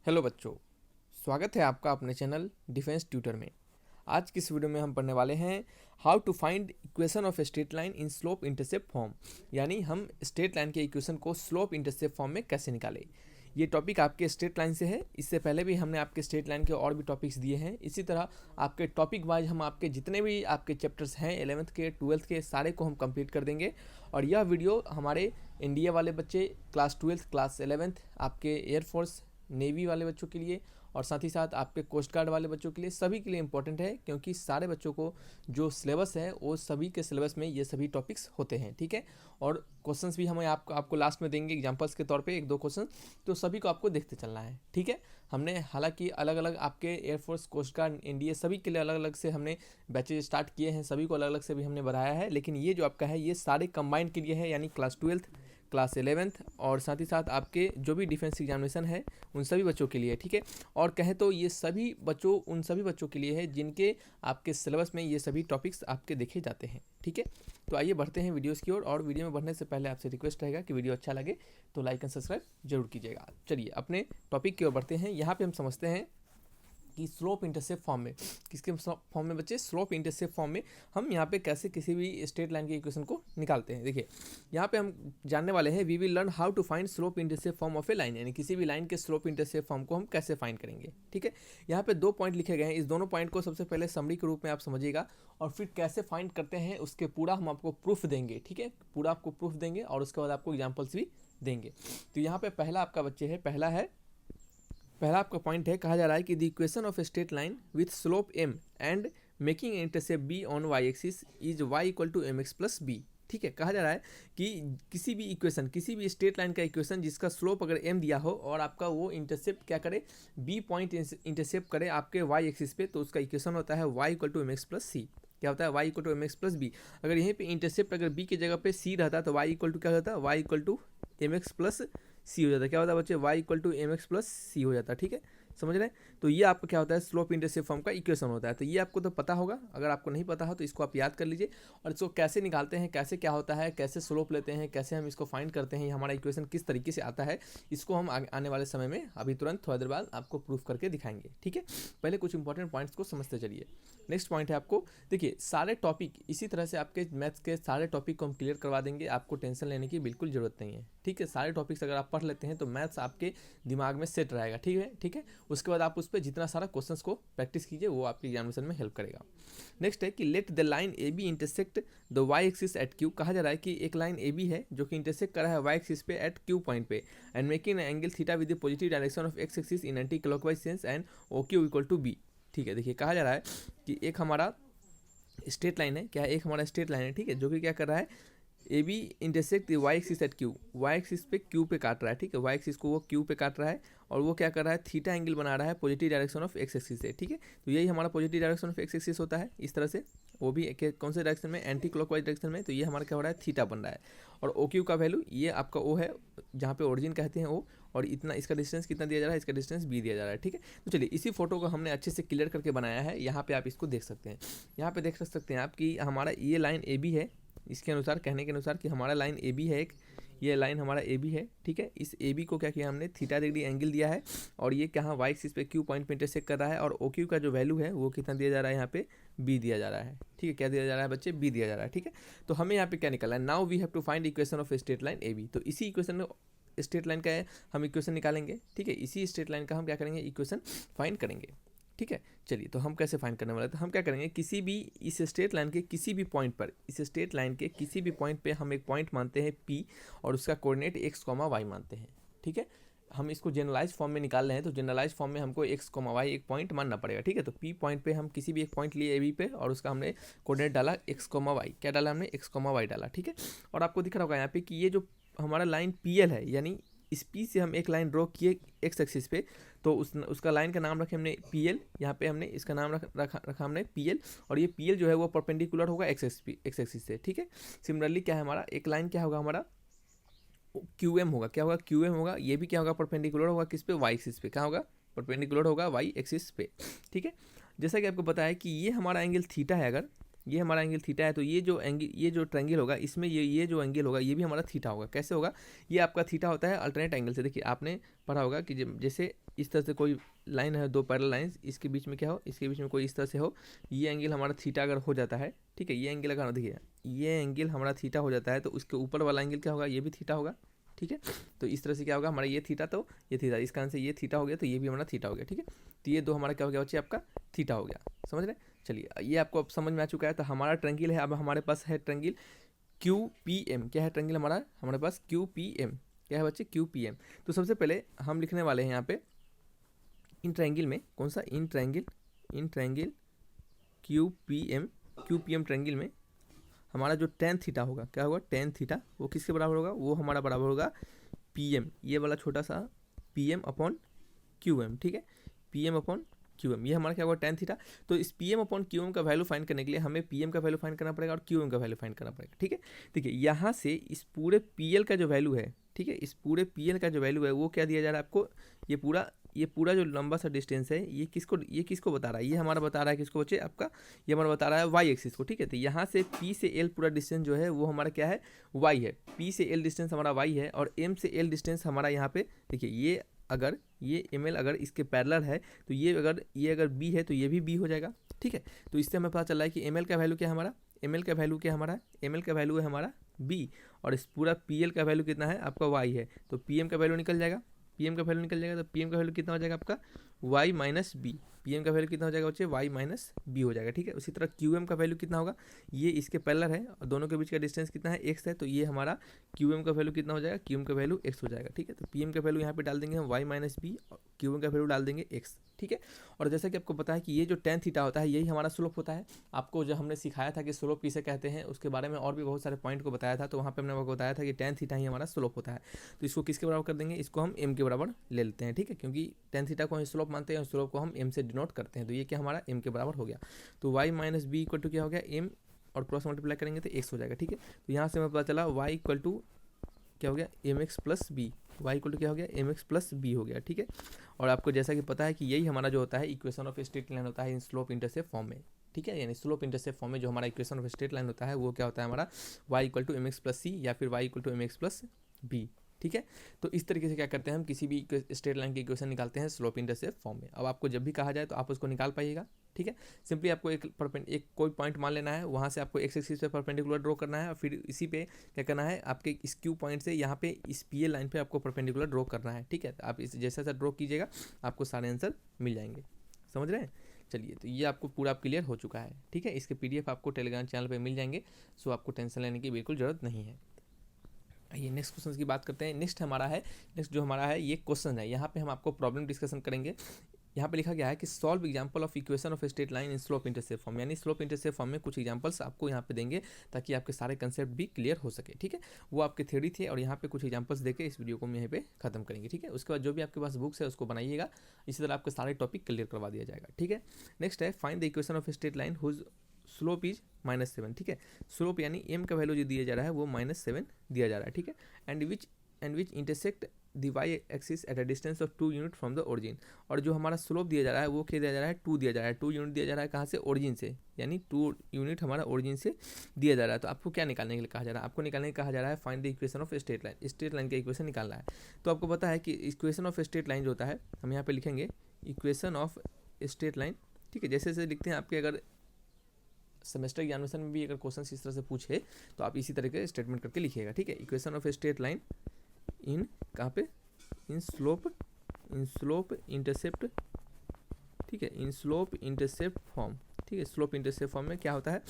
Hello बच्चों, स्वागत है आपका अपने चैनल डिफेंस ट्यूटर में। आज की इस वीडियो में हम पढ़ने वाले हैं how to find equation of straight line in slope intercept form. यानी हम स्ट्रेट लाइन के इक्वेशन को स्लोप इंटरसेप्ट फॉर्म में कैसे निकालें। ये टॉपिक आपके स्ट्रेट लाइन से है। इससे पहले भी हमने आपके स्ट्रेट लाइन के और भी टॉपिक्स दिए हैं। इसी तरह आपके टॉपिक वाइज हम आपके जितने भी आपके चैप्टर्स हैं 11th के 12th के सारे को हम कंप्लीट कर देंगे। और यह वीडियो हमारे एनडीए वाले बच्चे, क्लास 12th, क्लास 11th, आपके एयरफोर्स नेवी वाले बच्चों के लिए और साथ ही साथ आपके कोस्ट गार्ड वाले बच्चों के लिए, सभी के लिए इंपॉर्टेंट है, क्योंकि सारे बच्चों को जो सिलेबस है वो सभी के सिलेबस में ये सभी टॉपिक्स होते हैं। ठीक है, और क्वेश्चंस भी हमें आपको लास्ट में देंगे एग्जांपल्स के तौर पे 1-2 क्वेश्चन, तो सभी को आपको देखते चलना है। ठीक है, हमने हालांकि अलग अलग आपके एयरफोर्स, कोस्ट गार्ड, एनडीए सभी के लिए अलग अलग से हमने बैचेज स्टार्ट किए हैं, सभी को अलग अलग से भी हमने बढ़ाया है, लेकिन ये जो आपका है ये सारे कंबाइंड के लिए है, यानी क्लास 12th, क्लास 11th और साथ ही साथ आपके जो भी डिफेंस एग्जामिनेशन है उन सभी बच्चों के लिए। ठीक है, और कहें तो ये सभी बच्चों, उन सभी बच्चों के लिए है जिनके आपके सिलेबस में ये सभी टॉपिक्स आपके देखे जाते हैं। ठीक है, तो आइए बढ़ते हैं वीडियोस की ओर। और वीडियो में बढ़ने से पहले आपसे रिक्वेस्ट रहेगा कि वीडियो अच्छा लगे तो लाइक एंड सब्सक्राइब जरूर कीजिएगा। चलिए अपने टॉपिक की ओर बढ़ते हैं। यहाँ पे हम समझते हैं कि स्लोप इंटरसेप्ट फॉर्म में, किसके फॉर्म में बच्चे, स्लोप इंटरसेप्ट फॉर्म में हम यहाँ पे कैसे किसी भी स्ट्रेट लाइन के इक्वेशन को निकालते हैं। देखिए यहाँ पे हम जानने वाले हैं, we will learn how to find slope intercept form of a line, यानी किसी भी लाइन के स्लोप इंटरसेप्ट फॉर्म को हम कैसे फाइंड करेंगे। ठीक है, यहाँ पे 2 पॉइंट लिखे गए हैं। इस दोनों पॉइंट को सबसे पहले समरी के रूप में आप समझिएगा और फिर कैसे फाइंड करते हैं उसके पूरा हम आपको प्रूफ देंगे। ठीक है, पूरा आपको प्रूफ देंगे और उसके बाद आपको एग्जाम्पल्स भी देंगे। तो यहाँ पे पहला आपका बच्चे है, पहला आपका पॉइंट है, कहा जा रहा है कि the equation of a straight line with slope m and making intercept b on y axis is y equal to mx plus b। ठीक है, कहा जा रहा है कि किसी भी इक्वेशन, किसी भी स्ट्रेट लाइन का इक्वेशन जिसका स्लोप अगर m दिया हो और आपका वो इंटरसेप्ट क्या करे, b पॉइंट इंटरसेप्ट करे आपके y एक्सिस पे, तो उसका इक्वेशन होता है y equal to mx plus c। क्या होता है, y equal to mx plus b। अगर यहीं पे इंटरसेप्ट अगर b की जगह पे c रहता तो y इक्वल टू क्या होता है, y equal to mx plus C हो जाता है। क्या होता है बच्चे, y equal to mx plus C हो जाता है। ठीक है, समझ रहे हैं। तो ये आपका क्या होता है, स्लोप इंटरसेप्ट फॉर्म का इक्वेशन होता है। तो ये आपको तो पता होगा, अगर आपको नहीं पता हो तो इसको आप याद कर लीजिए। और इसको कैसे निकालते हैं, कैसे क्या होता है, कैसे स्लोप लेते हैं, कैसे हम इसको फाइंड करते हैं, ये हमारा इक्वेशन किस तरीके से आता है, इसको हम आने वाले समय में अभी तुरंत थोड़ी देर बाद आपको प्रूफ करके दिखाएंगे। ठीक है, पहले कुछ इंपॉर्टेंट पॉइंट्स को समझते चलिए। नेक्स्ट पॉइंट है आपको, देखिए सारे टॉपिक इसी तरह से आपके मैथ्स के सारे टॉपिक को हम क्लियर करवा देंगे, आपको टेंशन लेने की बिल्कुल जरूरत नहीं है। ठीक है, सारे टॉपिक्स अगर आप पढ़ लेते हैं तो मैथ्स आपके दिमाग में सेट रहेगा। ठीक है, ठीक है, उसके बाद आप उस पर जितना सारा क्वेश्चंस को प्रैक्टिस कीजिए, वो आपके एग्जामिनेशन में हेल्प करेगा। नेक्स्ट है कि let the line A B intersect the Y axis at Q. कहा जा रहा है कि एक लाइन ए बी है जो कि इंटरसेक्ट कर रहा है वाई एक्सिस पे एट क्यू पॉइंट पे and making angle theta with the positive direction of X axis in anti clockwise sense and O Q equal to B. ठीक है, देखिए कहा जा रहा है कि एक हमारा स्ट्रेट लाइन है, क्या है, एक हमारा स्ट्रेट लाइन है। ठीक है, जो कि क्या कर रहा है, A B intersect Y axis at Q, Y axis पे क्यू पे काट रहा है। ठीक है, वाई एक्सिस को वो क्यू पे काट रहा है और वो क्या कर रहा है, थीटा एंगल बना रहा है positive direction of X axis से। ठीक है, तो यही हमारा positive direction of X axis होता है इस तरह से, वो भी कौन से डायरेक्शन में, एंटी क्लॉकवाइज डायरेक्शन में। तो ये हमारा क्या हो रहा है, थीटा बन रहा है। और ओ क्यू का वैल्यू ये आपका ओ है, जहाँ पे ओरिजिन कहते हैं ओ, और इतना इसका डिस्टेंस कितना दिया जा रहा है, इसका डिस्टेंस बी दिया जा रहा है। ठीक है, तो चलिए इसी फोटो को हमने अच्छे से क्लियर करके बनाया है। यहाँ पे आप इसको देख सकते हैं, यहाँ पे देख सकते हैं आप कि हमारा ये लाइन ए बी है, इसके अनुसार, कहने के अनुसार कि हमारा लाइन ए बी है एक, ये लाइन हमारा ए बी है। ठीक है, इस ए बी को क्या किया हमने, थीटा डिग्री एंगल दिया है और ये कहाँ, वाई एक्सिस पे क्यू पॉइंट पे इंटरसेक्ट कर रहा है और ओ क्यू का जो वैल्यू है वो कितना दिया जा रहा है, यहाँ पे बी दिया जा रहा है। ठीक है, क्या दिया जा रहा है बच्चे, बी दिया जा रहा है। ठीक है, तो हमें यहाँ पे क्या निकालना है, now we have to find equation of straight line A B. तो इसी इक्वेशन में स्ट्रेट लाइन का है, हम इक्वेशन निकालेंगे। ठीक है, इसी स्ट्रेट लाइन का हम क्या करेंगे, इक्वेशन फाइंड करेंगे। ठीक है, चलिए तो हम कैसे फाइंड करने वाले हैं, तो हम क्या करेंगे, किसी भी इस स्ट्रेट लाइन के किसी भी पॉइंट पर, इस स्ट्रेट लाइन के किसी भी पॉइंट पे हम एक पॉइंट मानते हैं P और उसका कोऑर्डिनेट x, y मानते हैं। ठीक है, हम इसको जनरलाइज फॉर्म में निकाल रहे हैं, तो जनरलाइज फॉर्म में हमको x, y एक पॉइंट मानना पड़ेगा। ठीक है, तो P पॉइंट पे हम किसी भी एक पॉइंट लिए ए बी पे और उसका हमने कोऑर्डिनेट डाला x, y, क्या डाला हमने, x, y डाला। ठीक है, और आपको दिख रहा होगा यहाँ पे कि ये जो हमारा लाइन PL है, यानी इस P से हम एक लाइन ड्रॉ किए एक्स एक्सिस पे, तो उसका लाइन का नाम रखे हमने PL, यहाँ पे हमने इसका नाम रखा हमने PL, और ये PL जो है वो परपेंडिकुलर होगा एक्स एक्सिस से। ठीक है, सिमिलरली क्या है हमारा, एक लाइन क्या होगा हमारा, QM होगा, क्या होगा, QM होगा, ये भी क्या होगा, परपेंडिकुलर होगा किस पे, वाई एक्सिस पे, क्या होगा, परपेंडिकुलर होगा वाई एक्सिस पे। ठीक है, जैसा कि आपको पता है कि ये हमारा एंगल थीटा है, अगर ये हमारा एंगल थीटा है, तो ये जो ट्रायंगल होगा इसमें ये जो एंगल होगा ये भी हमारा थीटा होगा। कैसे होगा? ये आपका थीटा होता है अल्टरनेट एंगल से। देखिए आपने पढ़ा होगा कि जैसे इस तरह से कोई लाइन है, दो पैरेलल लाइंस, इसके बीच में क्या हो, इसके बीच में कोई इस तरह से हो, ये एंगल हमारा थीटा अगर हो जाता है, ठीक है, ये एंगल अगर देखिए ये एंगल हमारा थीटा हो जाता है तो उसके ऊपर वाला एंगल क्या होगा, ये भी थीटा होगा, ठीक है। तो इस तरह से क्या होगा, हमारा ये थीटा तो ये थीटा, इसका आंसर ये थीटा हो गया, तो ये भी हमारा थीटा हो गया, ठीक है। तो ये दो हमारा क्या हो गया बच्चे, आपका थीटा हो गया, समझ रहे हैं। चलिए ये आपको अब समझ में आ चुका है। तो हमारा ट्रायंगल है, अब हमारे पास है ट्रायंगल क्यू पी एम। क्या है ट्रायंगल हमारे पास क्यू पी एम, क्या है बच्चे, क्यू पी एम। तो सबसे पहले हम लिखने वाले हैं यहाँ पे इन ट्रायंगल में, कौन सा, in triangle Q P M triangle में हमारा जो टेन थीटा होगा, क्या होगा, टेन थीटा, वो किसके बराबर होगा, वो हमारा बराबर होगा पी एम, ये वाला छोटा सा P M upon Q M, ठीक है, P M upon Q M, ये हमारा क्या होगा, टेन थीटा। तो इस P M upon Q M का वैल्यू फाइंड करने के लिए हमें पी एम का वैल्यू फाइंड करना पड़ेगा और क्यू एम का वैल्यू फाइंड करना पड़ेगा, ठीक है। देखिए यहाँ से इस पूरे पी एल का जो वैल्यू है, ठीक है, इस पूरे पी एल का जो वैल्यू है वो क्या दिया जा रहा है आपको, ये पूरा जो लंबा सा डिस्टेंस है ये किसको बता रहा है, ये हमारा बता रहा है किसको बच्चे, आपका ये हमारा बता रहा है वाई एक्सिस को, ठीक है। तो यहाँ से पी से एल पूरा डिस्टेंस जो है वो हमारा क्या है, वाई है, पी से एल डिस्टेंस हमारा वाई है, और एम से एल डिस्टेंस हमारा यहाँ पे देखिए ये एम एल अगर इसके पैरेलल है तो ये अगर बी है तो ये भी बी हो जाएगा, ठीक है। तो इससे हमें पता चल रहा है कि एम एल का वैल्यू क्या है हमारा, एम एल का वैल्यू है हमारा बी, और इस पूरा पी एल का वैल्यू कितना है आपका वाई है, तो पी एम का वैल्यू निकल जाएगा, तो पी एम का वैल्यू कितना हो जाएगा आपका y minus B, P M का वैल्यू कितना हो जाएगा बच्चे, y माइनस बी हो जाएगा, ठीक है। उसी तरह क्यू एम का वैल्यू कितना होगा, ये इसके पैरेलल है और दोनों के बीच का डिस्टेंस कितना है, x है, तो ये हमारा क्यू एम का वैल्यू कितना हो जाएगा, क्यू एम का वैल्यू x हो जाएगा, ठीक है। तो पी एम का वैल्यू यहाँ पे डाल देंगे हम y माइनस बी, और क्यू एम का वैल्यू डाल देंगे x, ठीक है। और जैसा कि आपको पता है कि ये जो टेन थीटा होता है यही हमारा स्लोप होता है। आपको जो हमने सिखाया था कि स्लोप किसे कहते हैं उसके बारे में और भी बहुत सारे पॉइंट को बताया था, तो वहाँ पे हमने आपको बताया था कि टेन थीटा ही हमारा स्लोप होता है। तो इसको किसके बराबर कर देंगे, इसको हम m के बराबर ले लेते हैं, ठीक है, क्योंकि टेन थीटा को हम स्लोप मानते हैं और स्लोप को हम m से डिनोट करते हैं। तो ये क्या हमारा m के बराबर हो गया। तो y minus B equal to क्या हो गया, m, और क्रॉस मल्टीप्लाई करेंगे तो x हो जाएगा, ठीक है। तो यहाँ से हमें पता चला y इक्वल टू क्या हो गया, M X plus B, Y equal to क्या हो गया, एम एक्स प्लस बी हो गया, ठीक है। और आपको जैसा कि पता है कि यही हमारा जो होता है इक्वेशन ऑफ स्ट्रेट लाइन होता है इन स्लोप इंटरसेप्ट फॉर्म में, ठीक है। यानी स्लोप इंटरसेप्ट फॉर्म में जो हमारा इक्वेशन ऑफ स्ट्रेट लाइन होता है वो क्या होता है हमारा Y equal to M X plus C, या फिर Y equal to M X plus B, ठीक है। तो इस तरीके से क्या करते हैं हम किसी भी स्ट्रेट लाइन की इक्वेशन निकालते हैं स्लोप इंटरसेप्ट फॉर्म में। अब आपको जब भी कहा जाए तो आप उसको निकाल पाइएगा, ठीक है। सिंपली आपको एक कोई पॉइंट मान लेना है, वहाँ से आपको एक्स एक्सिस पे परपेंडिकुलर ड्रॉ करना है, और फिर इसी पे क्या करना है, आपके इस क्यू पॉइंट से यहाँ पे इस पी एल लाइन पे आपको परपेंडिकुलर ड्रॉ करना है, ठीक है। तो आप इस जैसा ड्रॉ कीजिएगा आपको सारे आंसर मिल जाएंगे, समझ रहे हैं। चलिए तो ये आपको पूरा क्लियर हो चुका है, ठीक है। इसके PDF आपको टेलीग्राम चैनल पर मिल जाएंगे, सो आपको टेंशन लेने की बिल्कुल ज़रूरत नहीं है। आइए नेक्स्ट क्वेश्चन की बात करते हैं। नेक्स्ट जो हमारा है ये क्वेश्चन है, यहाँ पे हम आपको प्रॉब्लम डिस्कशन करेंगे। यहाँ पे लिखा गया है कि solve example of equation of straight line in slope intercept form, यानी स्लोप इंटरसेप्ट फॉर्म में कुछ एग्जांपल्स आपको यहाँ पे देंगे ताकि आपके सारे कंसेप्ट भी क्लियर हो सके, ठीक है। वो आपके थ्योरी थे और यहाँ पे कुछ एग्जांपल्स देके इस वीडियो को हम यहीं पे खत्म करेंगे, ठीक है। उसके बाद जो भी आपके पास बुक्स है उसको बनाइएगा, इसी तरह आपके सारे टॉपिक क्लियर करवा दिया जाएगा, ठीक है। नेक्स्ट है find the equation of straight line whose slope is -7, ठीक है। स्लोप यानी m का वैल्यू जो दिया जा रहा है वो -7 दिया जा रहा है, ठीक है। And which intersect the y axis at a distance of 2 unit from the origin, और जो हमारा स्लोप दिया जा रहा है वो क्या दिया जा रहा है, 2 दिया जा रहा है, 2 यूनिट दिया जा रहा है कहाँ से, ओरिजिन से, यानी 2 यूनिट हमारा ओरिजिन से दिया जा रहा है। तो आपको क्या निकालने के लिए कहा जा रहा है, आपको निकालने के कहा जा रहा है find the equation of straight line, straight line का इक्वेशन निकालना है। तो आपको पता है कि इक्वेशन ऑफ स्ट्रेट लाइन जो होता है हम यहाँ पे लिखेंगे इक्वेशन ऑफ स्ट्रेट लाइन, ठीक है। जैसे जैसे लिखते हैं आपके अगर सेमेस्टर एग्जामिनेशन में भी अगर क्वेश्चन इस तरह से पूछे तो आप इसी तरह के स्टेटमेंट करके लिखिएगा, ठीक है। इक्वेशन ऑफ स्ट्रेट लाइन इन कहाँ पे, इन स्लोप इंटरसेप्ट, ठीक है, इन स्लोप इंटरसेप्ट फॉर्म, ठीक है। स्लोप इंटरसेप्ट फॉर्म में क्या होता है,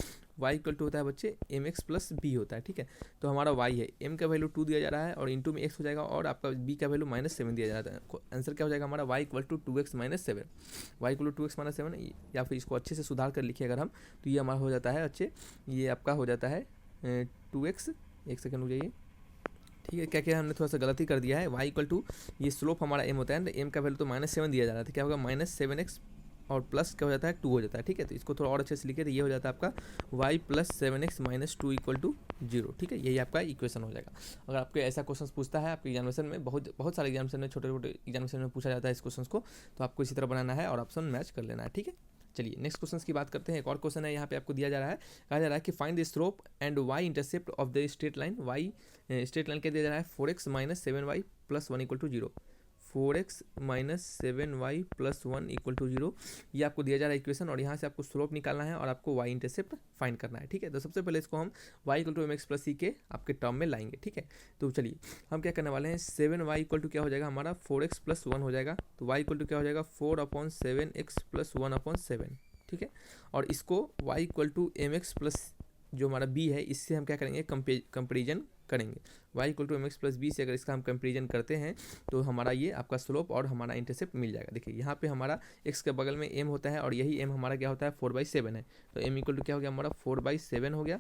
y इक्वल टू होता है बच्चे एम एक्स प्लस बी होता है, ठीक है। तो हमारा y है, m का वैल्यू 2 दिया जा रहा है और इंटू में x हो जाएगा, और आपका b का वैल्यू -7 दिया जा रहा है। आंसर क्या हो जाएगा हमारा y equal to 2x - 7, y equal to 2x - 7, या फिर इसको अच्छे से सुधार कर लिखिए अगर हम, तो ये हमारा हो जाता है अच्छे, ये आपका हो जाता है 2x, एक सेकेंड हो जाइए, ठीक है। क्या क्या हमने थोड़ा सा गलती कर दिया है, y इक्वल टू ये स्लोप हमारा m होता है, m का वैल्यू तो -7 दिया जा रहा था, क्या होगा -7x और प्लस क्या हो जाता है 2 हो जाता है, ठीक है। तो इसको थोड़ा और अच्छे से लिखे तो ये हो जाता है आपका y + 7x - 2 इक्वल टू 0, ठीक है। यही आपका इक्वेशन हो जाएगा। अगर आपको ऐसा क्वेश्चन पूछता है आपके एग्जामिनेशन में, बहुत सारे एग्जामिनेशन में, छोटे छोटे एग्जामिनेशन में पूछा जाता है इस क्वेश्चन को, तो आपको इसी तरह बनाना है और ऑप्शन मैच कर लेना है, ठीक है। चलिए नेक्स्ट क्वेश्चन की बात करते हैं। एक और क्वेश्चन है यहाँ पे आपको दिया जा रहा है, कहा जा रहा है कि find the slope and Y intercept of the straight line. Y straight line क्या दिया जा रहा है, 4x minus 7y plus 1 equal to 0। 4x minus 7y plus 1 equal to 0, ये आपको दिया जा रहा है इक्वेशन, और यहाँ से आपको स्लोप निकालना है और आपको वाई इंटरसेप्ट फाइंड करना है। ठीक है, तो सबसे पहले इसको हम y equal to M X plus C के आपके टर्म में लाएंगे। ठीक है, तो चलिए हम क्या करने वाले हैं, 7y इक्वल टू क्या हो जाएगा हमारा 4x प्लस 1 हो जाएगा, तो y इक्वल टू क्या हो जाएगा 4/7x प्लस 1/7। ठीक है, और इसको y equal to M X plus जो हमारा b है, इससे हम क्या करेंगे कंपेरिजन करेंगे। y equal to M X plus B से अगर इसका हम कंपेरिजन करते हैं तो हमारा ये आपका स्लोप और हमारा इंटरसेप्ट मिल जाएगा। देखिए यहाँ पे हमारा x के बगल में m होता है और यही m हमारा क्या होता है 4/7 है, तो m इक्वल टू क्या हो गया हमारा 4/7 हो गया।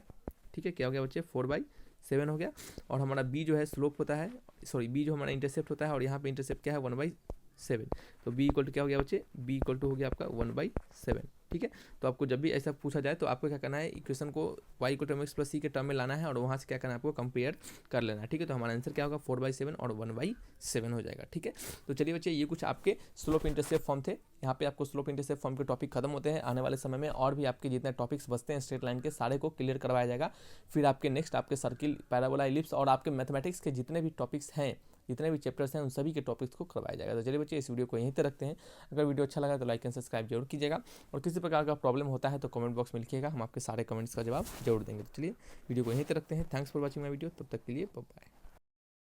ठीक है, क्या हो गया बच्चे 4/7 हो गया, और हमारा b जो है स्लोप होता है, सॉरी b जो हमारा इंटरसेप्ट होता है, और यहाँ पे इंटरसेप्ट क्या है 1/7, तो b इक्वल टू क्या हो गया बच्चे, b इक्वल टू हो गया आपका 1/7। ठीक है, तो आपको जब भी ऐसा पूछा जाए तो आपको क्या करना है, इक्वेशन को y equal to M X plus C के टर्म में लाना है और वहाँ से क्या करना है आपको कंपेयर कर लेना है। ठीक है, तो हमारा आंसर क्या होगा 4/7 और 1/7 हो जाएगा। ठीक है, तो चलिए बच्चे ये कुछ आपके स्लोप इंटरसेप्ट फॉर्म थे। यहाँ पे आपको स्लोप इंटरसेप्ट फॉर्म के टॉपिक खत्म होते हैं। आने वाले समय में और भी आपके जितने टॉपिक्स बचते हैं स्ट्रेट लाइन के सारे को क्लियर करवाया जाएगा। फिर आपके नेक्स्ट आपके सर्किल, पैराबोला, इलिप्स और आपके मैथमेटिक्स के जितने भी टॉपिक्स हैं, जितने भी चैप्टर्स हैं, उन सभी के टॉपिक्स को करवाया जाएगा। तो चलिए बच्चे इस वीडियो को यहीं तक रखते हैं। अगर वीडियो अच्छा लगा तो लाइक एंड सब्सक्राइब जरूर कीजिएगा, और किसी प्रकार का प्रॉब्लम होता है तो कमेंट बॉक्स में लिखिएगा, हम आपके सारे कमेंट्स का जवाब जरूर देंगे। तो चलिए वीडियो को यहीं तक रखते हैं। Thanks for watching my video, तब तक के लिए बाय बाय।